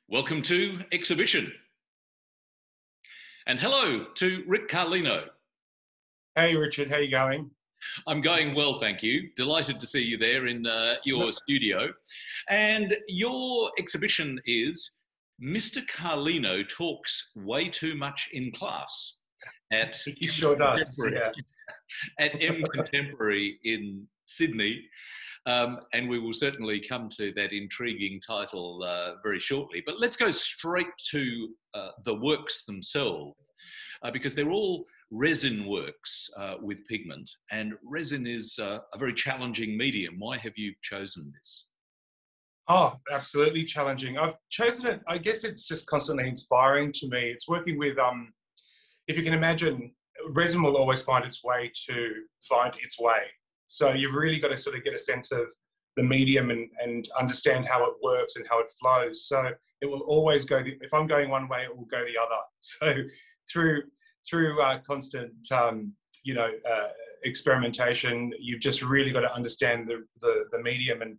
Welcome to Exhibition. And hello to Rick Carlino. Hey Richard, how you going? I'm going well, thank you. Delighted to see you there in your studio. And your exhibition is Mr. Carlino Talks Way Too Much in Class at He sure does, yeah. at MContemporary in Sydney. And we will certainly come to that intriguing title very shortly. But let's go straight to the works themselves, because they're all resin works with pigment. And resin is a very challenging medium. Why have you chosen this? Oh, absolutely challenging. I've chosen it, I guess it's just constantly inspiring to me. It's working with, if you can imagine, resin will always find its way to find its way. So you've really got to sort of get a sense of the medium and understand how it works and how it flows. So it will always go, if I'm going one way, it will go the other. So through constant, experimentation, you've just really got to understand the medium. And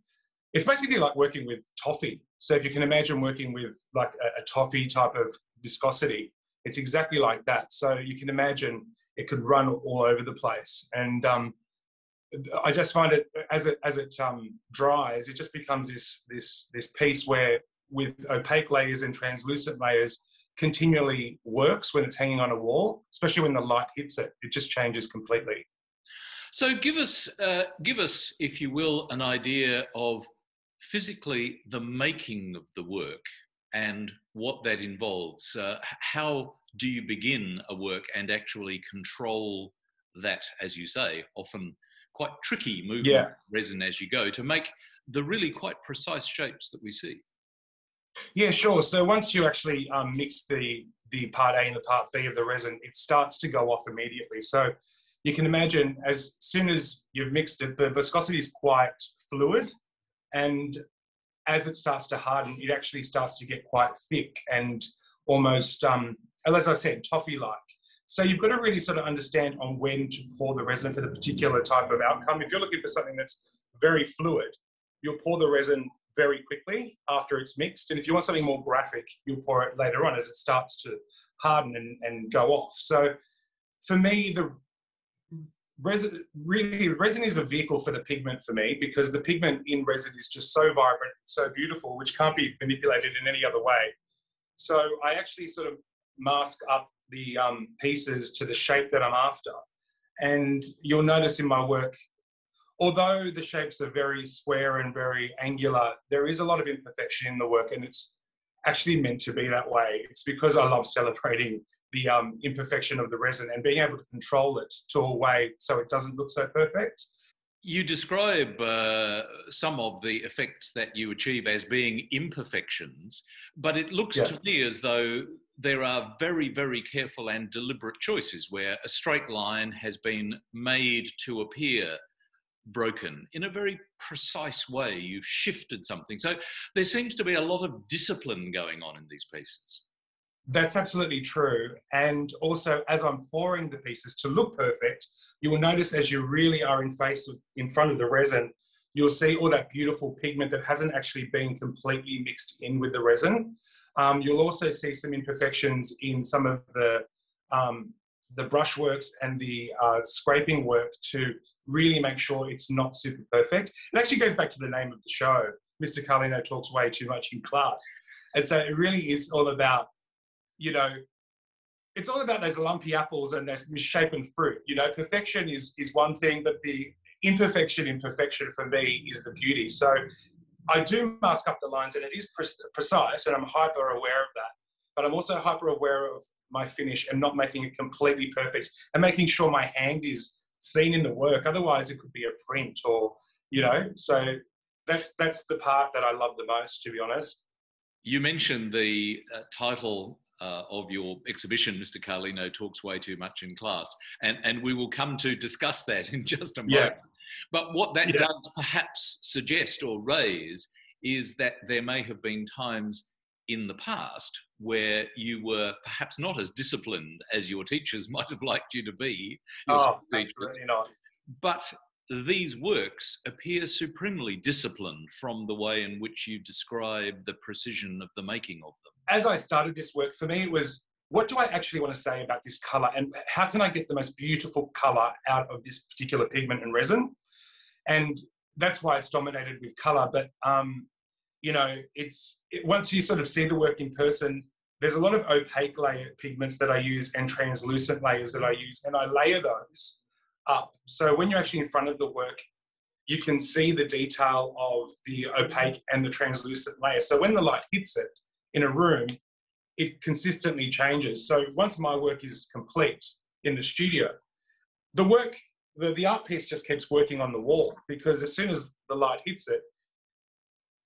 it's basically like working with toffee. So if you can imagine working with like a toffee type of viscosity, it's exactly like that. So you can imagine it could run all over the place. And I just find it as it dries, it just becomes this piece where, with opaque layers and translucent layers, continually works when it's hanging on a wall, especially when the light hits it. It just changes completely. So give us, if you will, an idea of physically the making of the work and what that involves. How do you begin a work and actually control that, as you say, often quite tricky movement of resin as you go to make the really quite precise shapes that we see? Yeah, sure. So once you actually mix the part A and the part B of the resin, it starts to go off immediately. So you can imagine as soon as you've mixed it, the viscosity is quite fluid. And as it starts to harden, it actually starts to get quite thick and almost, as I said, toffee-like. So you've got to really sort of understand on when to pour the resin for the particular type of outcome. If you're looking for something that's very fluid, you'll pour the resin very quickly after it's mixed. And if you want something more graphic, you'll pour it later on as it starts to harden and go off. So for me, the resin is a vehicle for the pigment for me, because the pigment in resin is just so vibrant, so beautiful, which can't be manipulated in any other way. So I actually sort of mask up the pieces to the shape that I'm after. And you'll notice in my work, although the shapes are very square and very angular, there is a lot of imperfection in the work, and it's actually meant to be that way. It's because I love celebrating the imperfection of the resin and being able to control it to a way so it doesn't look so perfect. You describe some of the effects that you achieve as being imperfections, but it looks to me as though there are very, very careful and deliberate choices where a straight line has been made to appear broken in a very precise way. You've shifted something. So there seems to be a lot of discipline going on in these pieces. That's absolutely true. And also, as I'm pouring the pieces to look perfect, you will notice as you really are in front of the resin, you'll see all that beautiful pigment that hasn't actually been completely mixed in with the resin. You'll also see some imperfections in some of the brushworks and the scraping work to really make sure it's not super perfect. It actually goes back to the name of the show, Mr. Carlino Talks Way Too Much in Class. And so it really is all about, it's all about those lumpy apples and those misshapen fruit. Perfection is one thing, but the imperfection for me is the beauty. So I do mask up the lines, and it is precise, and I'm hyper aware of that. But I'm also hyper aware of my finish and not making it completely perfect, and making sure my hand is seen in the work. Otherwise, it could be a print, or So that's the part that I love the most, to be honest. You mentioned the title of your exhibition, Mr. Carlino Talks Way Too Much in Class, and we will come to discuss that in just a moment. But what that does perhaps suggest or raise is that there may have been times in the past where you were perhaps not as disciplined as your teachers might have liked you to be. Oh, absolutely not. But these works appear supremely disciplined from the way in which you describe the precision of the making of them. As I started this work, for me, it was, what do I actually want to say about this color, and how can I get the most beautiful color out of this particular pigment and resin? And that's why it's dominated with color. But, you know, once you sort of see the work in person, there's a lot of opaque layer pigments that I use and translucent layers that I use, and I layer those up. So when you're actually in front of the work, you can see the detail of the opaque and the translucent layer. So when the light hits it in a room, it consistently changes. So once my work is complete in the studio, the work, the art piece just keeps working on the wall, because as soon as the light hits it,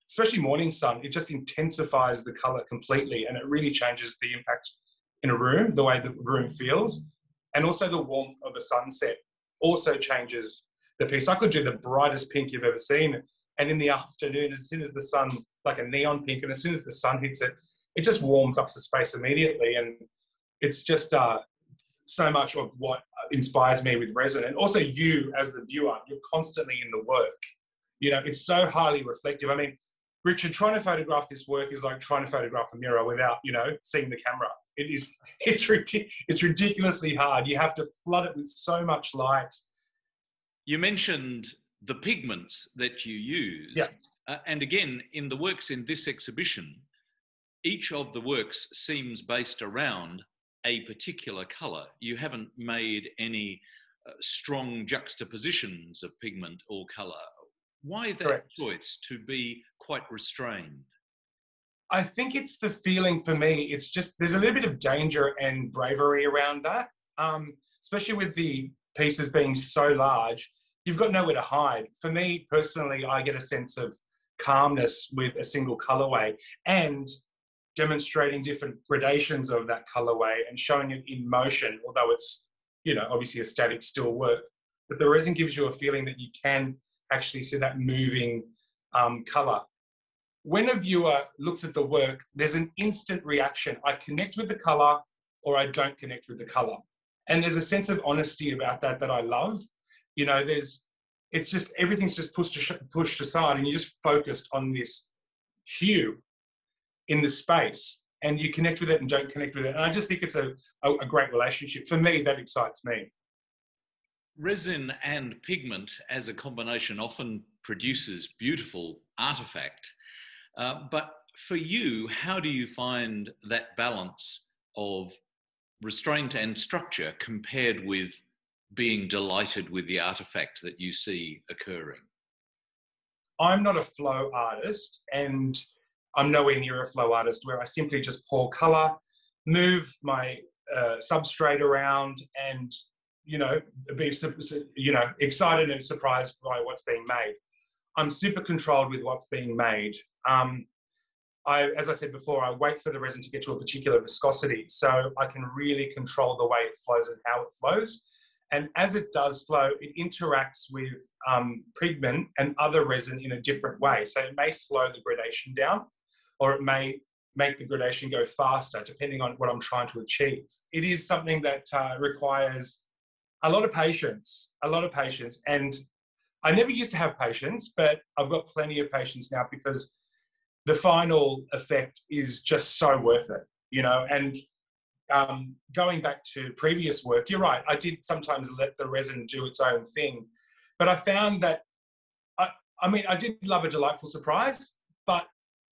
especially morning sun, it just intensifies the color completely, and it really changes the impact in a room, the way the room feels. And also the warmth of a sunset also changes the piece. I could do the brightest pink you've ever seen, and in the afternoon, as soon as the sun, like a neon pink, and as soon as the sun hits it, it just warms up the space immediately. And it's just so much of what inspires me with resin. And also you as the viewer, you're constantly in the work. You know, it's so highly reflective. I mean, Richard, trying to photograph this work is like trying to photograph a mirror without, you know, seeing the camera. It's ridiculously hard. You have to flood it with so much light. You mentioned the pigments that you use. Yeah. And again, in the works in this exhibition, each of the works seems based around a particular colour. You haven't made any strong juxtapositions of pigment or colour. Why that Correct. choice to be quite restrained? I think it's the feeling for me. It's just, there's a little bit of danger and bravery around that, especially with the pieces being so large. You've got nowhere to hide. For me personally, I get a sense of calmness with a single colorway, and demonstrating different gradations of that colorway and showing it in motion, although it's, you know, obviously a static still work. But the resin gives you a feeling that you can actually see that moving color. When a viewer looks at the work, there's an instant reaction. I connect with the color or I don't connect with the color. And there's a sense of honesty about that that I love. You know, it's just, everything's just pushed aside, and you're just focused on this hue in the space, and you connect with it and don't connect with it. And I just think it's a great relationship. For me, that excites me. Resin and pigment as a combination often produces beautiful artifact. But for you, how do you find that balance of restraint and structure compared with being delighted with the artifact that you see occurring? I'm not a flow artist, and I'm nowhere near a flow artist where I simply just pour colour, move my substrate around, and, you know, be, you know, excited and surprised by what's being made. I'm super controlled with what's being made. As I said before, I wait for the resin to get to a particular viscosity, so I can really control the way it flows and how it flows. And as it does flow, it interacts with pigment and other resin in a different way. So it may slow the gradation down, or it may make the gradation go faster, depending on what I'm trying to achieve. It is something that requires a lot of patience, And I never used to have patience, but I've got plenty of patience now, because the final effect is just so worth it, you know. And going back to previous work, you're right, I did sometimes let the resin do its own thing, but I found that, I mean, I did love a delightful surprise, but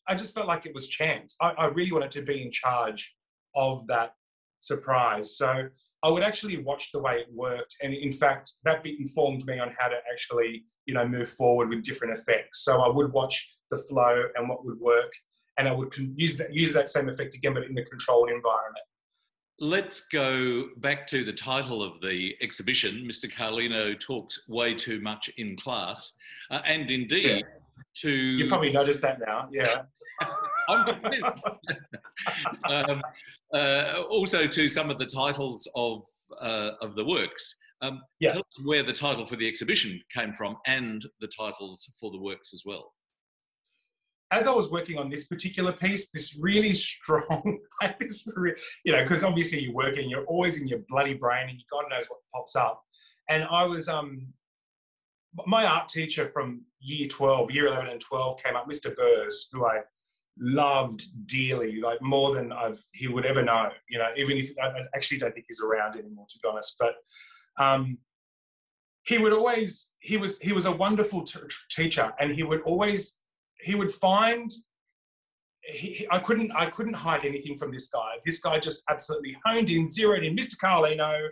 I just felt like it was chance. I really wanted to be in charge of that surprise. So I would actually watch the way it worked. And in fact, that bit informed me on how to actually, you know, move forward with different effects. So I would watch the flow and what would work, and I would use that same effect again, but in a controlled environment. Let's go back to the title of the exhibition. Mr. Carlino talks way too much in class, and indeed, yeah. You probably noticed that now, yeah. Also to some of the titles of the works. Yeah. Tell us where the title for the exhibition came from, and the titles for the works as well. As I was working on this particular piece, this really strong, you know, because obviously you're working, you're always in your bloody brain, and God knows what pops up. And I was my art teacher from year 12, year 11 and 12 came up, Mr. Burrs, who I loved dearly, like more than he would ever know, you know, even if I actually don't think he's around anymore, to be honest. But he was a wonderful teacher, and he would find, I couldn't hide anything from this guy. This guy just absolutely honed in, zeroed in, Mr. Carlino,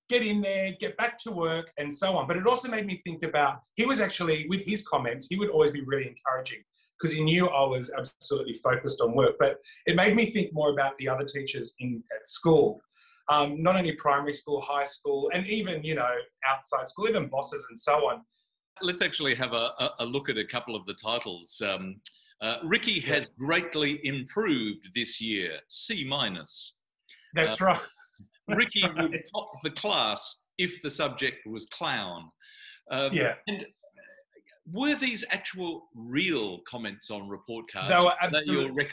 get in there, get back to work, and so on. But it also made me think about, he was actually, with his comments, he would always be really encouraging because he knew I was absolutely focused on work. But it made me think more about the other teachers at school, not only primary school, high school, and even, you know, outside school, even bosses and so on. Let's actually have a look at a couple of the titles. Ricky has greatly improved this year, C-. That's right. Ricky would top the class if the subject was clown. Yeah. And were these actual real comments on report cards? They were absolutely.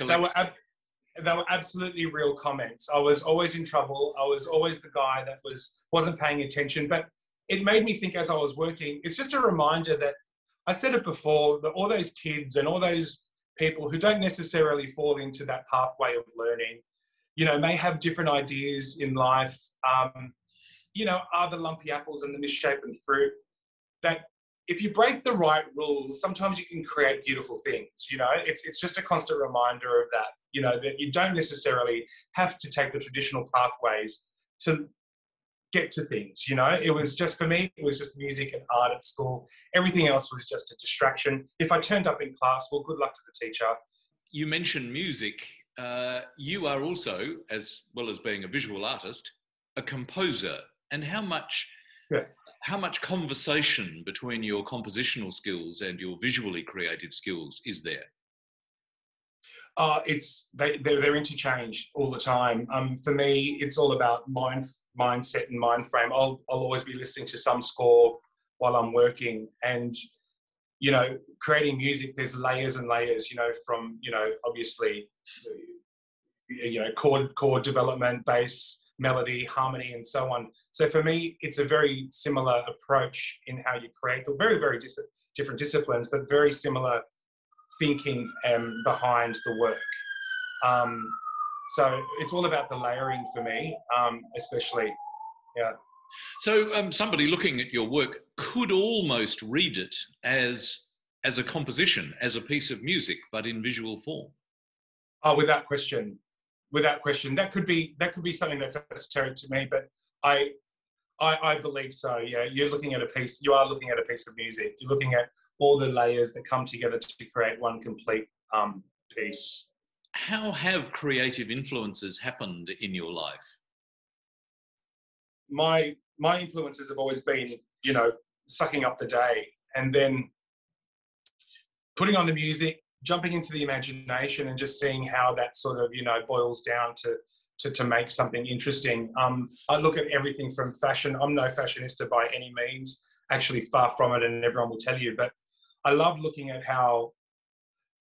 They were absolutely real comments. I was always in trouble. I was always the guy that wasn't paying attention. But it made me think as I was working. It's just a reminder that I said it before, that all those kids and all those people who don't necessarily fall into that pathway of learning, you know, may have different ideas in life, you know, are the lumpy apples and the misshapen fruit, that if you break the right rules, sometimes you can create beautiful things, you know. It's just a constant reminder of that, you know, that you don't necessarily have to take the traditional pathways to get to things, you know. It was just, for me, it was just music and art at school. Everything else was just a distraction. If I turned up in class, well, good luck to the teacher. You mentioned music. You are also, as well as being a visual artist, a composer. And how much conversation between your compositional skills and your visually creative skills is there? They're interchanged all the time. For me, it's all about mindset and mind frame. I'll always be listening to some score while I'm working, and, you know, creating music, there's layers and layers, you know, from, you know, obviously, you know, chord development, bass, melody, harmony, and so on. So for me, it's a very similar approach in how you create. They're very, very different disciplines, but very similar thinking behind the work. So it's all about the layering for me, especially, yeah. So somebody looking at your work could almost read it as a composition, as a piece of music, but in visual form. Oh, without question. That could be something that's esoteric to me, but I believe so. Yeah, you are looking at a piece of music. You're looking at all the layers that come together to create one complete piece. How have creative influences happened in your life? My influences have always been, you know, sucking up the day and then putting on the music, jumping into the imagination and just seeing how that sort of, you know, boils down to make something interesting. I look at everything from fashion. I'm no fashionista by any means, actually far from it, and everyone will tell you, but I love looking at how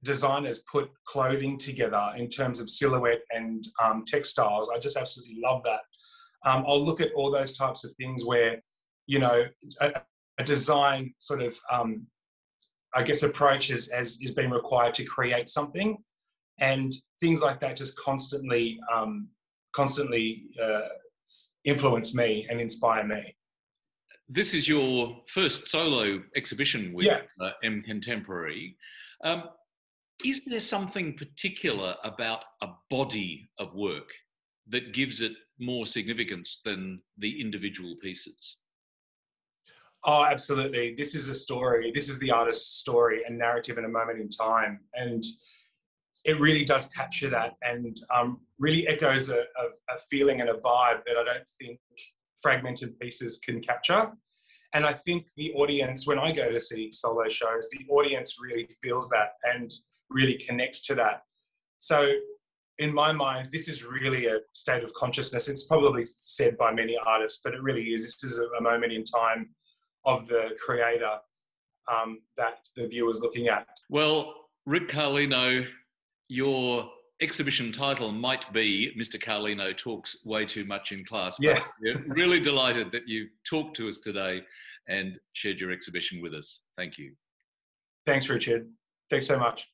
designers put clothing together in terms of silhouette and textiles. I just absolutely love that. I'll look at all those types of things where, you know, a design sort of, I guess, approach is being required to create something, and things like that just constantly influence me and inspire me. This is your first solo exhibition with MContemporary. Is there something particular about a body of work that gives it more significance than the individual pieces? Oh, absolutely. This is a story. This is the artist's story and narrative in a moment in time. And it really does capture that, and really echoes a feeling and a vibe that I don't think fragmented pieces can capture. And I think the audience, when I go to see solo shows, the audience really feels that and really connects to that. So in my mind, this is really a state of consciousness. It's probably said by many artists, but it really is. This is a moment in time of the creator that the viewer's looking at. Well, Rick Carlino, your exhibition title might be Mr. Carlino Talks Way Too Much in Class. Yeah. We're really delighted that you talked to us today, and shared your exhibition with us. Thank you. Thanks, Richard. Thanks so much.